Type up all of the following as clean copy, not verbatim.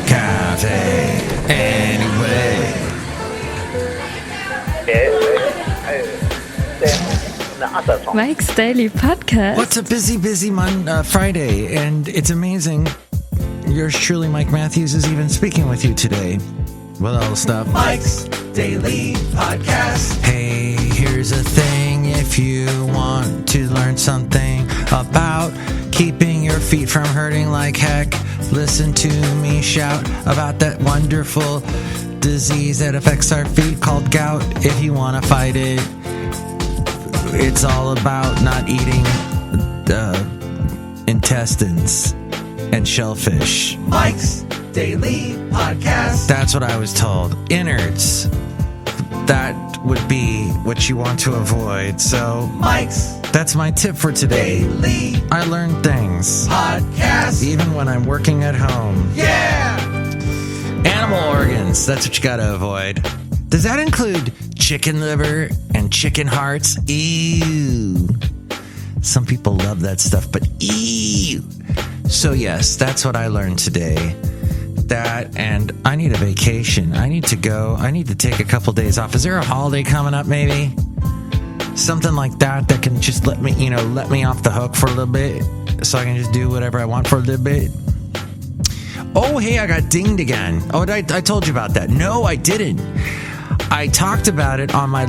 cafe anyway. Mike's Daily Podcast. What's a busy Friday? And it's amazing. Yours truly, Mike Matthews, is even speaking with you today with all the stuff. Mike's Daily Podcast. Hey, here's a thing. If you want to learn something about keeping your feet from hurting like heck, listen to me shout about that wonderful disease that affects our feet called gout. If you want to fight it, it's all about not eating intestines and shellfish. Mike's Daily Podcast. That's what I was told. Innards. That would be what you want to avoid. So, Mike's that's my tip for today. Daily I learn things. Podcast. Even when I'm working at home. Yeah! Animal organs. That's what you gotta avoid. Does that include chicken liver and chicken hearts? Ew. Some people love that stuff, but ew. So yes, that's what I learned today. That, and I need a vacation. I need to go. I need to take a couple days off. Is there a holiday coming up, maybe? Something like that can just let me off the hook for a little bit so I can just do whatever I want for a little bit. Oh, hey, I got dinged again. Oh, I told you about that. No, I didn't. I talked about it on my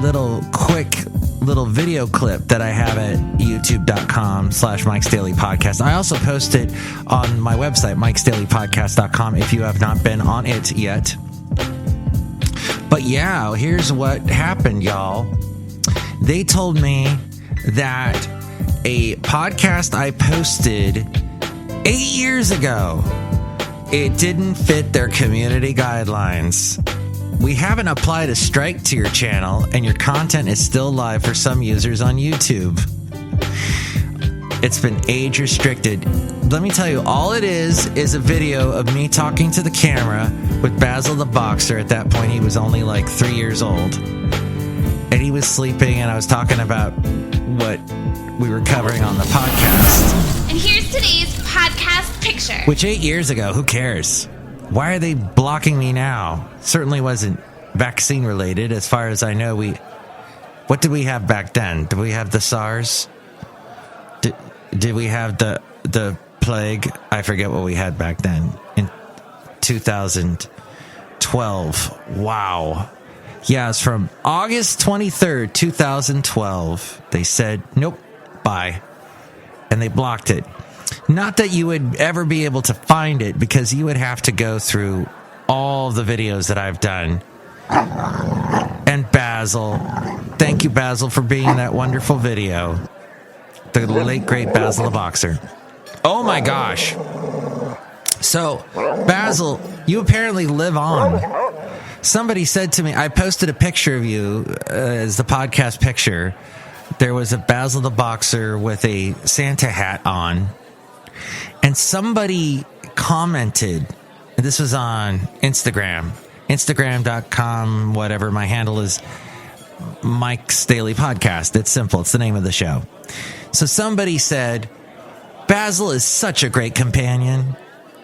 quick video clip that I have at youtube.com/MikesDailyPodcast. I also post it on my website, MikesDailyPodcast.com, if you have not been on it yet. But yeah, here's what happened, y'all. They told me that a podcast I posted 8 years ago, it didn't fit their community guidelines. We haven't applied a strike to your channel, and your content is still live for some users on YouTube. It's been age restricted. Let me tell you, all it is a video of me talking to the camera with Basil the boxer. At that point, he was only like 3 years old. And he was sleeping, and I was talking about what we were covering on the podcast. And here's today's podcast picture. Which 8 years ago, who cares? Why are they blocking me now? Certainly wasn't vaccine related. As far as I know, what did we have back then? Did we have the SARS? Did we have the plague? I forget what we had back then in 2012. Wow. Yeah, it's from August 23rd, 2012. They said, nope, bye. And they blocked it. Not that you would ever be able to find it, because you would have to go through all the videos that I've done. And Basil, thank you, Basil, for being in that wonderful video. The late, great Basil the boxer. Oh my gosh. So, Basil, you apparently live on. Somebody said to me, I posted a picture of you as the podcast picture. There was a Basil the boxer with a Santa hat on. And somebody commented, and this was on Instagram.com, whatever. My handle is Mike's Daily Podcast. It's simple. It's the name of the show. So somebody said, Basil is such a great companion.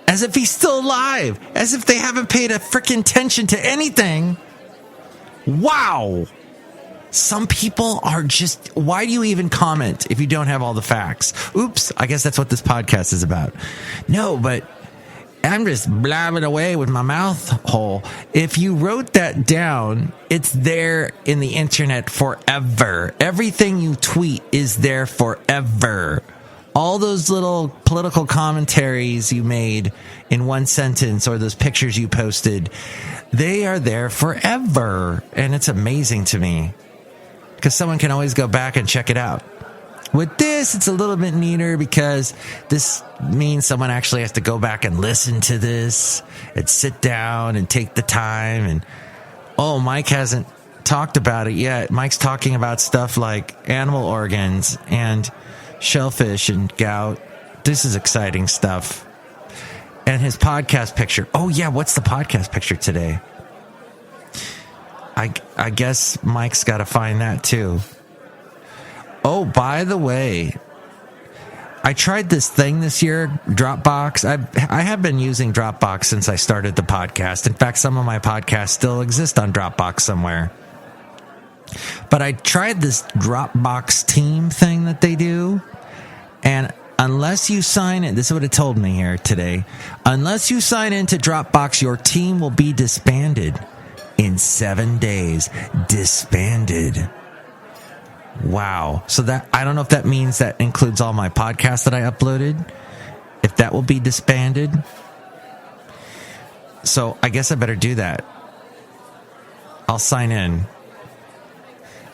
As if he's still alive. As if they haven't paid a freaking attention to anything. Wow. Some people are just, why do you even comment if you don't have all the facts? Oops, I guess that's what this podcast is about. No, but I'm just blabbing away with my mouth hole. If you wrote that down, it's there in the internet forever. Everything you tweet is there forever. All those little political commentaries you made in one sentence, or those pictures you posted, they are there forever. And it's amazing to me, because someone can always go back and check it out. With this, it's a little bit neater, because this means someone actually has to go back and listen to this and sit down and take the time. And, oh, Mike hasn't talked about it yet. Mike's talking about stuff like animal organs and shellfish and gout. This is exciting stuff. And his podcast picture. Oh, yeah, what's the podcast picture today? I guess Mike's got to find that too. Oh, by the way, I tried this thing this year, Dropbox. I have been using Dropbox since I started the podcast. In fact, some of my podcasts still exist on Dropbox somewhere. But I tried this Dropbox team thing that they do, and unless you sign in, this is what it told me here today, unless you sign into Dropbox, your team will be disbanded in 7 days. Disbanded. Wow. So that, I don't know if that means that includes all my podcasts that I uploaded, if that will be disbanded. So I guess I better do that. I'll sign in,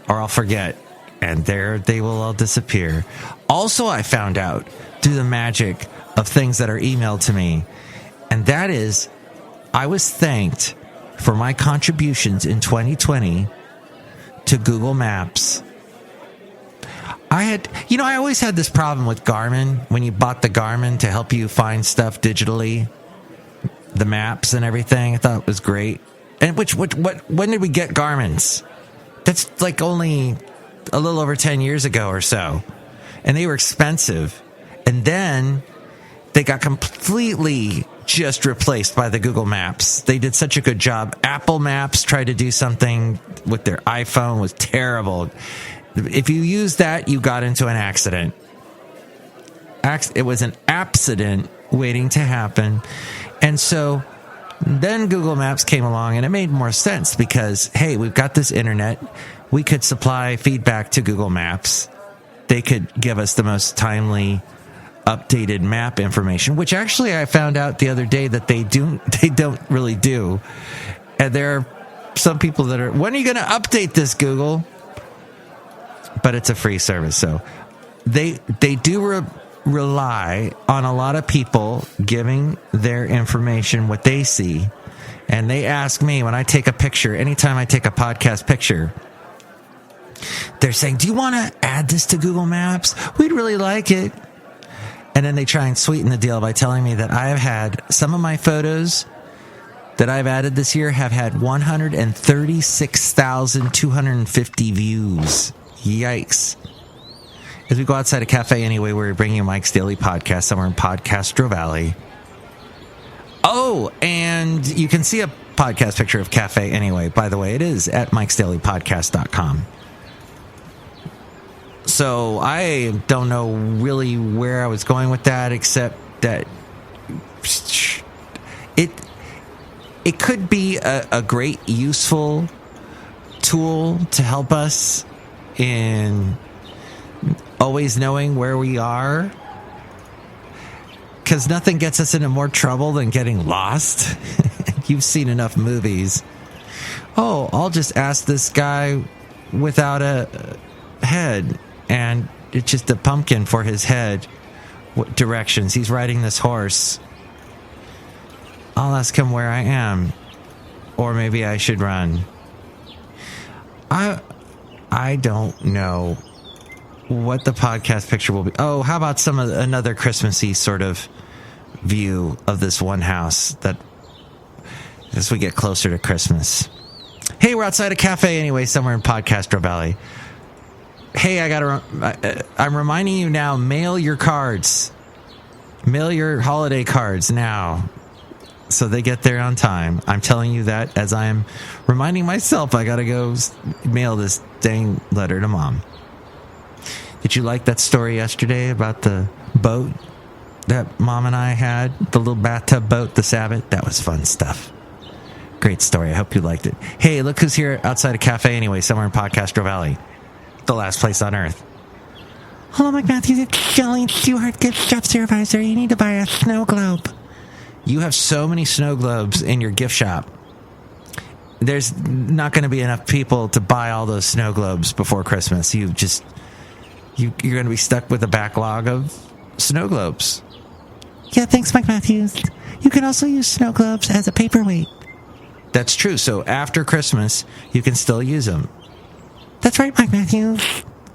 or I'll forget, and there they will all disappear. Also, I found out through the magic of things that are emailed to me, and that is, I was thanked for my contributions in 2020 to Google Maps. I always had this problem with Garmin. When you bought the Garmin to help you find stuff digitally, the maps and everything, I thought it was great. And when did we get Garmin's? That's like only a little over 10 years ago or so. And they were expensive. And then they got completely just replaced by the Google Maps. They did such a good job. Apple Maps tried to do something with their iPhone. It was terrible. If you used that, you got into an accident. It was an accident waiting to happen. And so then Google Maps came along, and it made more sense because, hey, we've got this internet. We could supply feedback to Google Maps. They could give us the most timely, updated map information, which actually I found out the other day that they don't really do. And there are some people that are, when are you going to update this, Google? But it's a free service, so they do rely on a lot of people giving their information, what they see. And they ask me when I take a picture, anytime I take a podcast picture, they're saying, do you want to add this to Google Maps? We'd really like it. And then they try and sweeten the deal by telling me that I have had some of my photos that I've added this year have had 136,250 views. Yikes. As we go outside a cafe anyway, we're bringing you Mike's Daily Podcast somewhere in Podcastro Valley. Oh, and you can see a podcast picture of Cafe Anyway. By the way, it is at MikesDailyPodcast.com. So I don't know really where I was going with that, except that it could be a great, useful tool to help us in always knowing where we are, because nothing gets us into more trouble than getting lost. You've seen enough movies. Oh, I'll just ask this guy without a head, and it's just a pumpkin for his head. What directions? He's riding this horse. I'll ask him where I am, or maybe I should run. I don't know what the podcast picture will be. Oh, how about another Christmassy sort of view of this one house that as we get closer to Christmas. Hey, we're outside a cafe anyway, somewhere in Podcastro Valley. Hey, I'm reminding you now, mail your cards. Mail your holiday cards now, so they get there on time. I'm telling you that as I'm reminding myself I gotta go mail this dang letter to Mom. Did you like that story yesterday about the boat that Mom and I had? The little bathtub boat, the Sabbath? That was fun stuff. Great story. I hope you liked it. Hey, look who's here outside a cafe anyway, somewhere in Podcastro Valley. The last place on earth. Hello, Mike Matthews. It's Chely Shoehart, gift shop supervisor. You need to buy a snow globe. You have so many snow globes in your gift shop. There's not going to be enough people to buy all those snow globes before Christmas. You're going to be stuck with a backlog of snow globes. Yeah, thanks, Mike Matthews. You can also use snow globes as a paperweight. That's true. So after Christmas, you can still use them. That's right, Mike Matthews.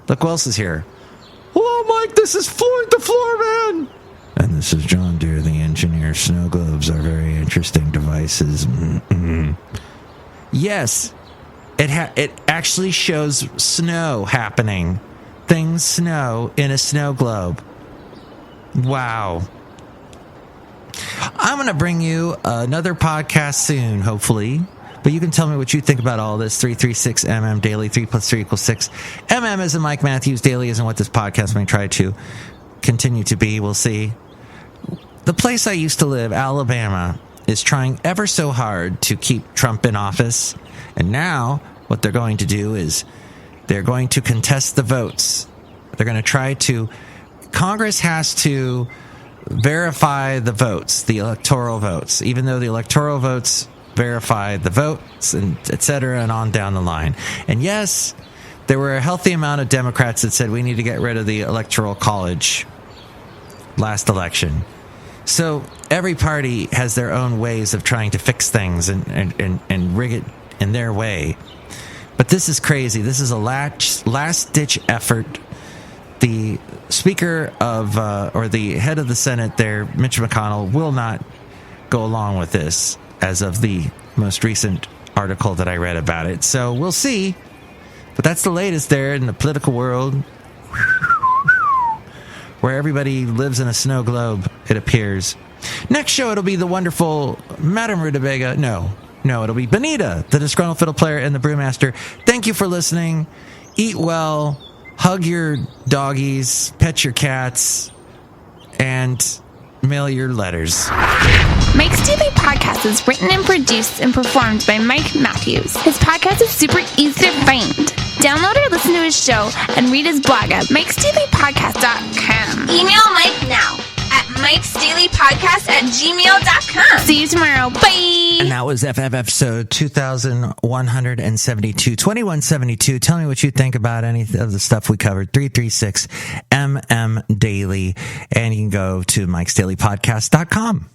Look who else is here. Hello, Mike. This is Floyd the Floorman. And this is John Deere, the engineer. Snow globes are very interesting devices. Mm-mm. Yes, it actually shows snow happening. Things snow in a snow globe. Wow. I'm going to bring you another podcast soon, hopefully. But you can tell me what you think about all this. 336MM Daily, 3 + 3 = 6. MM isn't Mike Matthews. Daily isn't what this podcast may try to continue to be. We'll see. The place I used to live, Alabama, is trying ever so hard to keep Trump in office. And now what they're going to do is they're going to contest the votes. They're going to try to... Congress has to verify the votes, the electoral votes, even though the electoral votes verify the votes, and et cetera, and on down the line. And yes, there were a healthy amount of Democrats that said we need to get rid of the Electoral College last election. So every party has their own ways of trying to fix things and rig it in their way. But this is crazy. This is a last-ditch effort. The Speaker of, or the head of the Senate there, Mitch McConnell, will not go along with this as of the most recent article that I read about it. So we'll see. But that's the latest there in the political world, where everybody lives in a snow globe, it appears. Next show, it'll be the wonderful Madame Rootabega. No, it'll be Benita, the disgruntled fiddle player and the brewmaster. Thank you for listening. Eat well. Hug your doggies, pet your cats, and mail your letters. Mike's Daily Podcast is written and produced and performed by Mike Matthews. His podcast is super easy to find. Download or listen to his show and read his blog at MikesDailyPodcast.com. Email Mike now at MikesDailyPodcast@gmail.com. See you tomorrow. Bye. And that was FF episode 2172. Tell me what you think about any of the stuff we covered. 336 MM Daily. And you can go to MikesDailyPodcast.com.